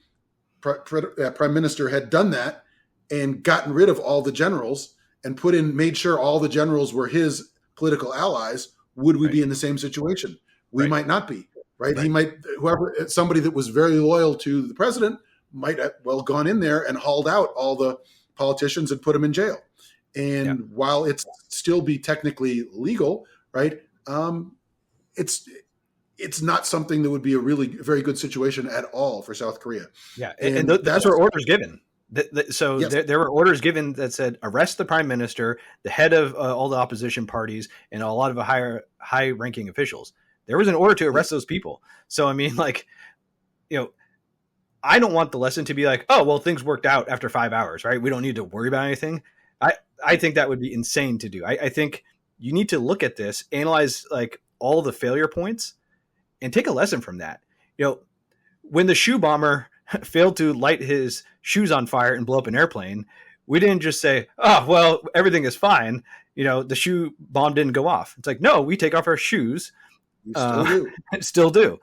prime minister had done that and gotten rid of all the generals and made sure all the generals were his political allies, would we be in the same situation? We might not be, right? He might, somebody that was very loyal to the president might have gone in there and hauled out all the politicians and put them in jail. And while it's still be technically legal, right? It's not something that would be a really very good situation at all for South Korea. Yeah. And those were orders given. There were orders given that said, arrest the prime minister, the head of all the opposition parties, and a lot of high-ranking officials. There was an order to arrest those people. So, I mean, I don't want the lesson to be like, oh, well, things worked out after 5 hours, right? We don't need to worry about anything. I think that would be insane to do. I think you need to look at this, analyze all the failure points, and take a lesson from that. When the shoe bomber failed to light his shoes on fire and blow up an airplane, we didn't just say, oh, well, everything is fine. The shoe bomb didn't go off. It's like, no, we take off our shoes. Still do.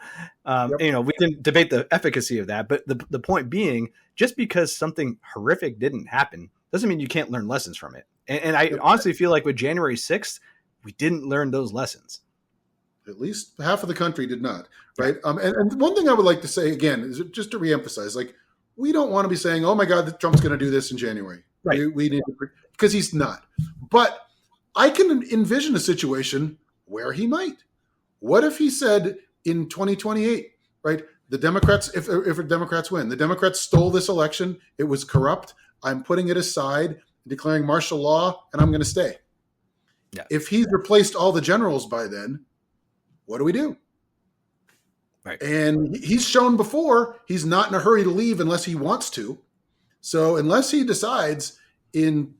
We can debate the efficacy of that, but the point being, just because something horrific didn't happen doesn't mean you can't learn lessons from it. And I honestly feel like with January 6th, we didn't learn those lessons. At least half of the country did not, right? And one thing I would like to say again is just to reemphasize, we don't want to be saying, oh my God, Trump's going to do this in January. Right. We need to, because he's not. But I can envision a situation where he might. What if he said in 2028, right? The Democrats, if the Democrats win, the Democrats stole this election. It was corrupt. I'm putting it aside, declaring martial law, and I'm going to stay. Yeah. If he's replaced all the generals by then, what do we do? Right. And he's shown before he's not in a hurry to leave unless he wants to. So unless he decides and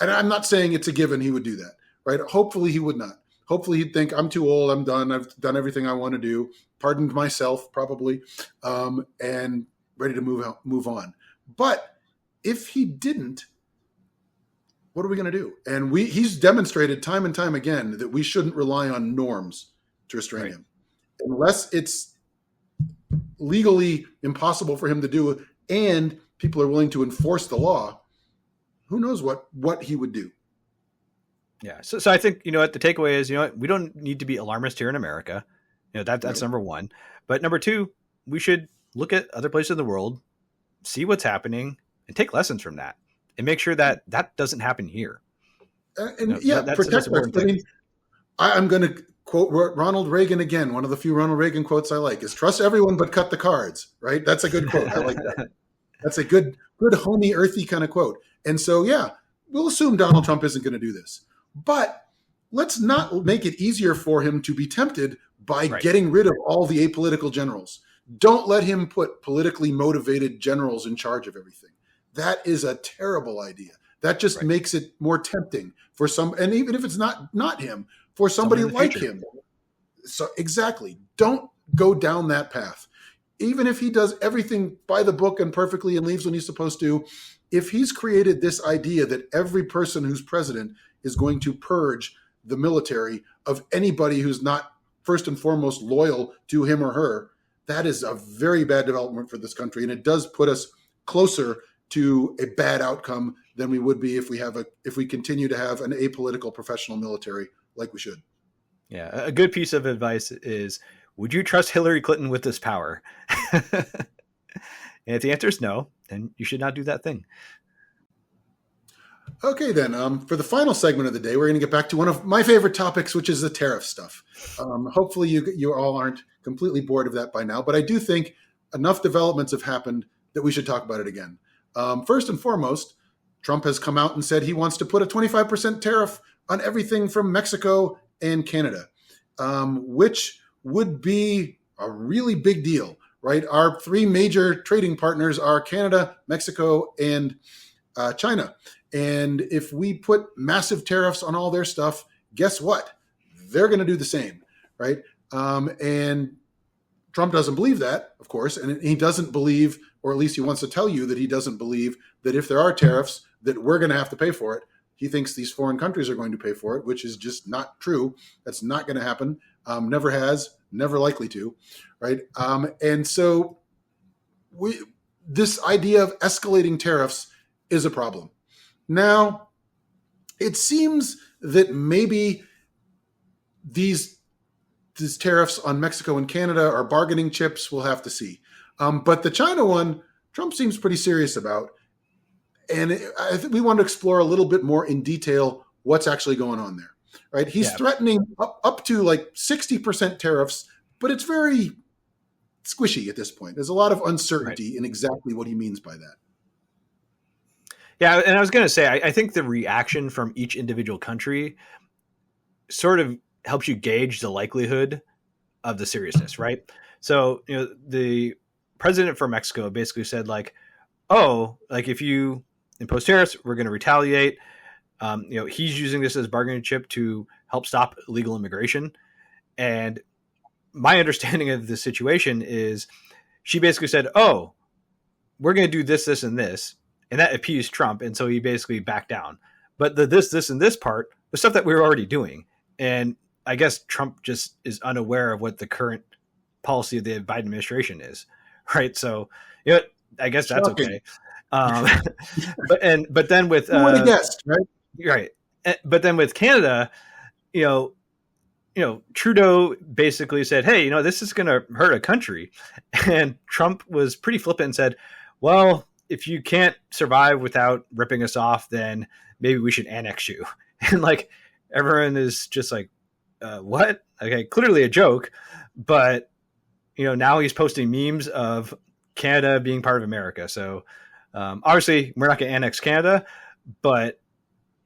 I'm not saying it's a given he would do that, right? Hopefully he would not. Hopefully he'd think, I'm too old, I'm done, I've done everything I want to do, pardoned myself probably, and ready to move on. But if he didn't, what are we going to do? And he's demonstrated time and time again that we shouldn't rely on norms to restrain him. Unless it's legally impossible for him to do and people are willing to enforce the law, who knows what he would do. Yeah. So I think, the takeaway is, we don't need to be alarmist here in America. That's number one. But number two, we should look at other places in the world, see what's happening, and take lessons from that, and make sure that doesn't happen here. Protect us. I mean, I'm going to quote Ronald Reagan again. One of the few Ronald Reagan quotes I like is "Trust everyone but cut the cards." Right? That's a good quote. I like that. That's a good homey, earthy kind of quote. And so, we'll assume Donald Trump isn't going to do this, but let's not make it easier for him to be tempted by getting rid of all the apolitical generals. Don't let him put politically motivated generals in charge of everything. That is a terrible idea. That just makes it more tempting for and even if it's not him, for somebody like him. So exactly. Don't go down that path. Even if he does everything by the book and perfectly and leaves when he's supposed to, if he's created this idea that every person who's president is going to purge the military of anybody who's not first and foremost loyal to him or her, that is a very bad development for this country. And it does put us closer to a bad outcome than we would be if we continue to have an apolitical professional military like we should. Yeah. A good piece of advice is would you trust Hillary Clinton with this power? And if the answer is no, then you should not do that thing. Okay, then. For the final segment of the day, we're going to get back to one of my favorite topics, which is the tariff stuff. Hopefully, you all aren't completely bored of that by now, but I do think enough developments have happened that we should talk about it again. First and foremost, Trump has come out and said he wants to put a 25% tariff on everything from Mexico and Canada, which would be a really big deal, right? Our three major trading partners are Canada, Mexico, and China. And if we put massive tariffs on all their stuff, guess what? They're going to do the same, right? And Trump doesn't believe that, of course, and he doesn't believe, or at least he wants to tell you that he doesn't believe that if there are tariffs, that we're going to have to pay for it. He thinks these foreign countries are going to pay for it, which is just not true. That's not going to happen. Never has, never likely to, right? And so this idea of escalating tariffs is a problem. Now, it seems that maybe these tariffs on Mexico and Canada are bargaining chips. We'll have to see. But the China one, Trump seems pretty serious about. And I think we want to explore a little bit more in detail what's actually going on there, right? He's threatening up to like 60% tariffs, but it's very squishy at this point. There's a lot of uncertainty in exactly what he means by that. Yeah, and I was going to say, I think the reaction from each individual country sort of helps you gauge the likelihood of the seriousness, right? So, the president for Mexico basically said like, oh, like if you impose tariffs, we're going to retaliate. He's using this as bargaining chip to help stop illegal immigration. And my understanding of the situation is she basically said, oh, we're going to do this, this, and this. And that appeased Trump. And so he basically backed down. But the this, and this part was stuff that we were already doing. And I guess Trump just is unaware of what the current policy of the Biden administration is. Right. So, I guess that's okay. But then with right. But then with Canada, Trudeau basically said, hey, this is going to hurt a country. And Trump was pretty flippant and said, well, if you can't survive without ripping us off, then maybe we should annex you. And like everyone is just like, what? Okay, clearly a joke. But, now he's posting memes of Canada being part of America. So obviously we're not going to annex Canada, but,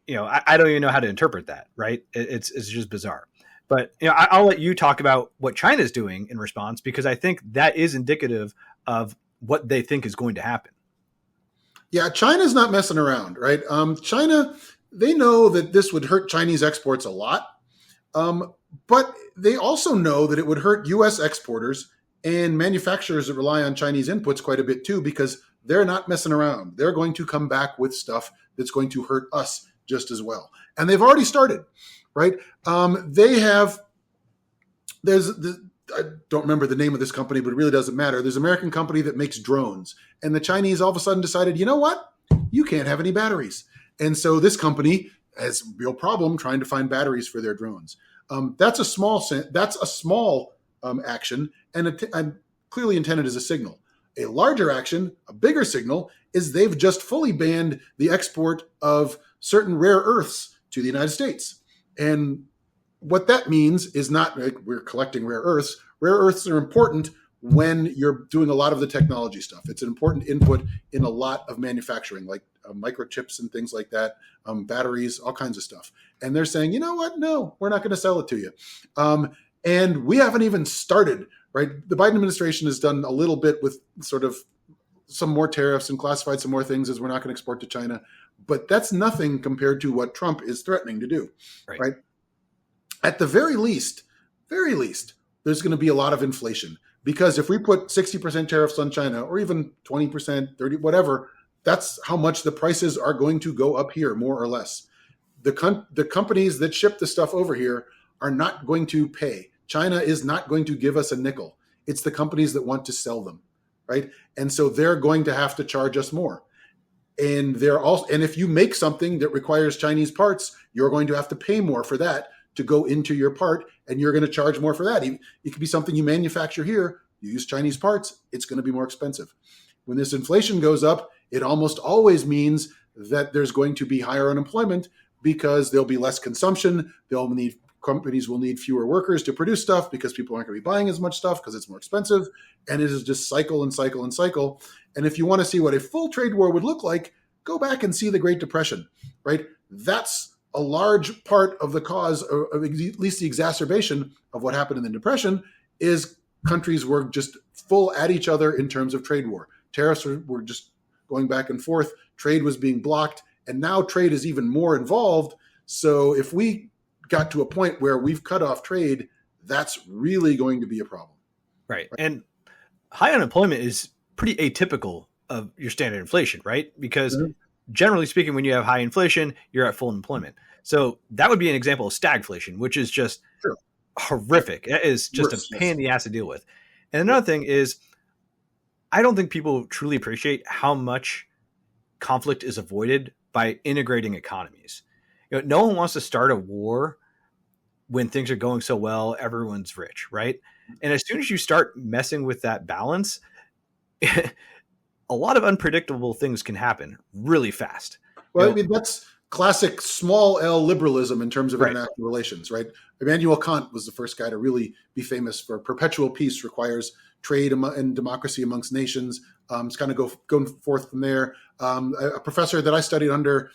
I don't even know how to interpret that, right? It's just bizarre. But, I'll let you talk about what China's doing in response, because I think that is indicative of what they think is going to happen. Yeah, China's not messing around, right? China, they know that this would hurt Chinese exports a lot, but they also know that it would hurt U.S. exporters and manufacturers that rely on Chinese inputs quite a bit too, because they're not messing around. They're going to come back with stuff that's going to hurt us just as well. And they've already started, right? I don't remember the name of this company, but it really doesn't matter. There's an American company that makes drones. And the Chinese all of a sudden decided, you know what? You can't have any batteries. And so this company has a real problem trying to find batteries for their drones. That's a small action, and clearly intended as a signal. A larger action, a bigger signal, is they've just fully banned the export of certain rare earths to the United States. And what that means is not like we're collecting rare earths. Rare earths are important when you're doing a lot of the technology stuff. It's an important input in a lot of manufacturing, like microchips and things like that, batteries, all kinds of stuff. And they're saying, you know what? No, we're not going to sell it to you. And we haven't even started, right? The Biden administration has done a little bit with sort of some more tariffs and classified some more things as we're not going to export to China. But that's nothing compared to what Trump is threatening to do, right? At the very least, there's going to be a lot of inflation, because if we put 60% tariffs on China, or even 20%, 30, whatever, that's how much the prices are going to go up here, more or less. The companies that ship the stuff over here are not going to pay. China is not going to give us a nickel. It's the companies that want to sell them, right? And so they're going to have to charge us more. And if you make something that requires Chinese parts, you're going to have to pay more for that to go into your part. and you're going to charge more for that. It could be something you manufacture here. You use Chinese parts, it's going to be more expensive. When this inflation goes up, it almost always means that there's going to be higher unemployment because there'll be less consumption. Companies will need fewer workers to produce stuff because people aren't going to be buying as much stuff because it's more expensive. And it is just cycle and cycle and cycle. And if you want to see what a full trade war would look like, go back and see the Great Depression, right? That's a large part of the cause, of at least the exacerbation of what happened in the Depression, is countries were just full at each other in terms of trade war. Tariffs were just going back and forth. Trade was being blocked. And now trade is even more involved. So if we got to a point where we've cut off trade, that's really going to be a problem. Right. And high unemployment is pretty atypical of your standard inflation, right? Because generally speaking, when you have high inflation, you're at full employment. So that would be an example of stagflation, which is just horrific. It is just a pain in the ass to deal with. And another thing is, I don't think people truly appreciate how much conflict is avoided by integrating economies. No one wants to start a war when things are going so well, everyone's rich, right? And as soon as you start messing with that balance, a lot of unpredictable things can happen really fast. Well, I mean, that's classic small L liberalism in terms of international relations, right? Immanuel Kant was the first guy to really be famous for perpetual peace requires trade and democracy amongst nations. It's kind of going forth from there. A professor that I studied under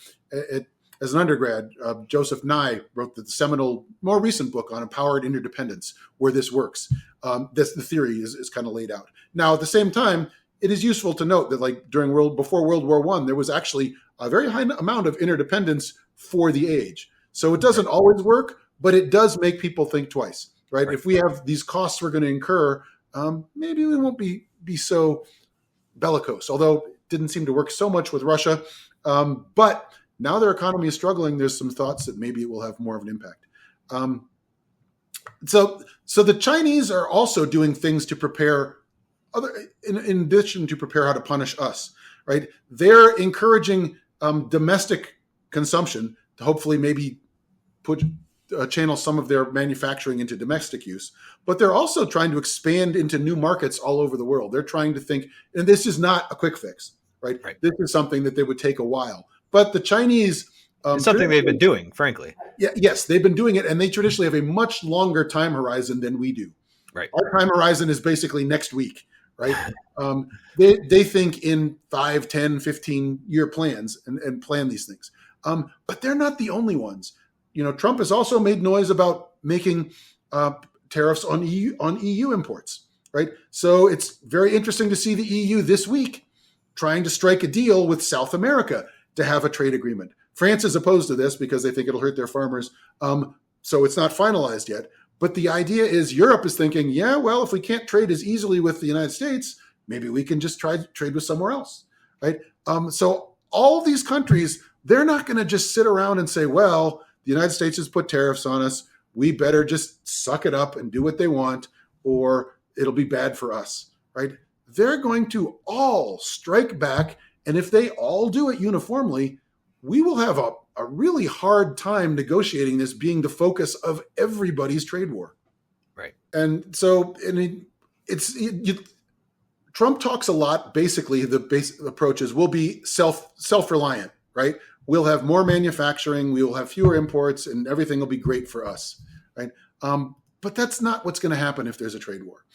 as an undergrad, Joseph Nye, wrote the seminal, more recent book on empowered interdependence, where this works. The theory is kind of laid out. Now, at the same time, it is useful to note that, like before World War I, there was actually a very high amount of interdependence for the age. So it doesn't always work, but it does make people think twice, right? If we have these costs we're going to incur, maybe we won't be so bellicose, although it didn't seem to work so much with Russia. But now their economy is struggling. There's some thoughts that maybe it will have more of an impact. So the Chinese are also doing things to prepare in addition to prepare how to punish us, right? They're encouraging domestic consumption to hopefully maybe channel some of their manufacturing into domestic use, but they're also trying to expand into new markets all over the world. They're trying to think, and this is not a quick fix, right? This is something that they would take a while. But the Chinese... it's something they've been doing, frankly. Yes, they've been doing it, and they traditionally have a much longer time horizon than we do. Right. Our time horizon is basically next week, right? They think in 5, 10, 15-year plans and plan these things. But they're not the only ones. Trump has also made noise about making tariffs on EU imports, right? So it's very interesting to see the EU this week trying to strike a deal with South America to have a trade agreement. France is opposed to this because they think it'll hurt their farmers. So it's not finalized yet. But the idea is Europe is thinking, if we can't trade as easily with the United States, maybe we can just try to trade with somewhere else, right? So all these countries, they're not going to just sit around and say, well, the United States has put tariffs on us. We better just suck it up and do what they want, or it'll be bad for us, right? They're going to all strike back. And if they all do it uniformly, we will have a really hard time negotiating this being the focus of everybody's trade war. Right. And so Trump talks a lot. Basically, the basic approach is we'll be self-reliant, right? We'll have more manufacturing, we will have fewer imports, and everything will be great for us, right? But that's not what's going to happen if there's a trade war.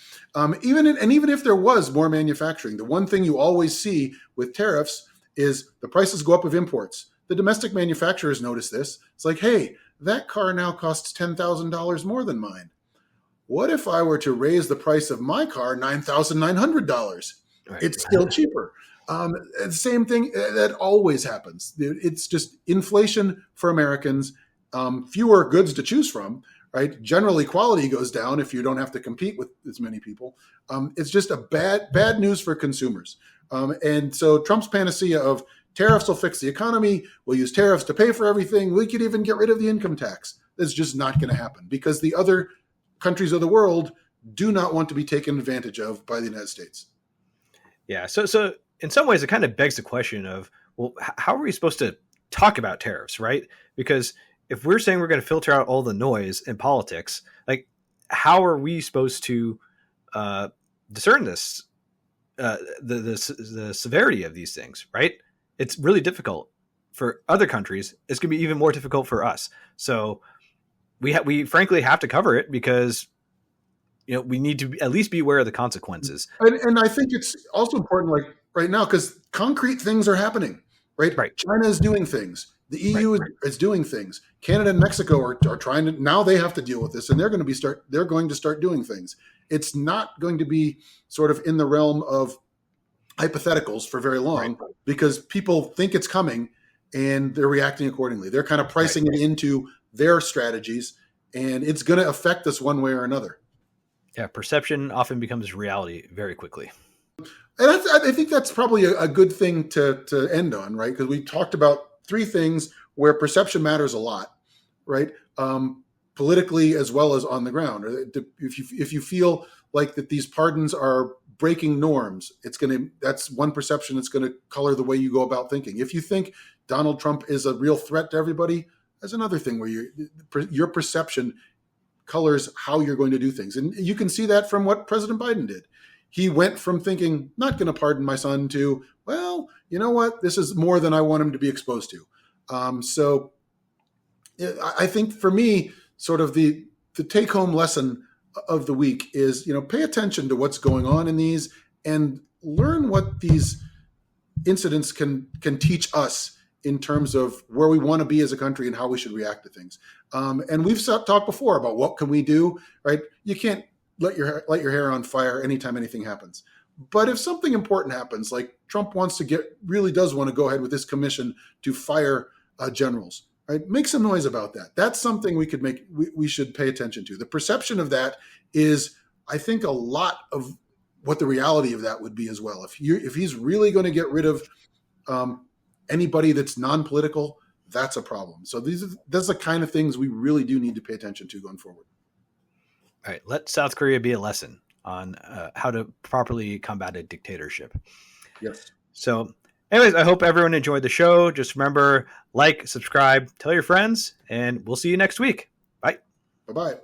Even if there was more manufacturing, the one thing you always see with tariffs is the prices go up of imports. The domestic manufacturers notice this. It's like, hey, that car now costs $10,000 more than mine. What if I were to raise the price of my car $9,900? Right. It's still cheaper. Same thing that always happens. It's just inflation for Americans, fewer goods to choose from, right? Generally, quality goes down if you don't have to compete with as many people. It's just a bad news for consumers. And so Trump's panacea of tariffs will fix the economy, we'll use tariffs to pay for everything, we could even get rid of the income tax. That's just not going to happen because the other countries of the world do not want to be taken advantage of by the United States. Yeah. So in some ways, it kind of begs the question of, well, how are we supposed to talk about tariffs, right? Because if we're saying we're going to filter out all the noise in politics, like how are we supposed to discern this, the severity of these things, right? It's really difficult for other countries. It's going to be even more difficult for us. So we frankly have to cover it because we need to at least be aware of the consequences. And I think it's also important, like right now, because concrete things are happening, right? Right. China is doing things. The EU Right. is doing things. Canada and Mexico are trying to, now they have to deal with this, and they're going to start doing things. It's not going to be sort of in the realm of hypotheticals for very long, Right. because people think it's coming and they're reacting accordingly. They're kind of pricing it into their strategies, and it's going to affect us one way or another. Yeah, perception often becomes reality very quickly. And I think that's probably a good thing to end on, right? Because we talked about three things where perception matters a lot, right? Politically as well as on the ground. If you feel like that these pardons are breaking norms, that's one perception that's going to color the way you go about thinking. If you think Donald Trump is a real threat to everybody, that's another thing where your perception colors how you're going to do things. And you can see that from what President Biden did. He went from thinking, not going to pardon my son, to, well, you know what? This is more than I want him to be exposed to. So I think for me, sort of the take-home lesson of the week is, pay attention to what's going on in these and learn what these incidents can teach us in terms of where we want to be as a country and how we should react to things. And we've talked before about what can we do, right? You can't let your hair on fire anytime anything happens. But if something important happens, like Trump really does want to go ahead with this commission to fire generals, right? Make some noise about that. That's something we should pay attention to. The perception of that is, I think, a lot of what the reality of that would be as well. If he's really going to get rid of anybody that's non-political, that's a problem. So that's the kind of things we really do need to pay attention to going forward. All right, let South Korea be a lesson on how to properly combat a dictatorship. Yes. So anyways, I hope everyone enjoyed the show. Just remember, like, subscribe, tell your friends, and we'll see you next week. Bye. Bye-bye.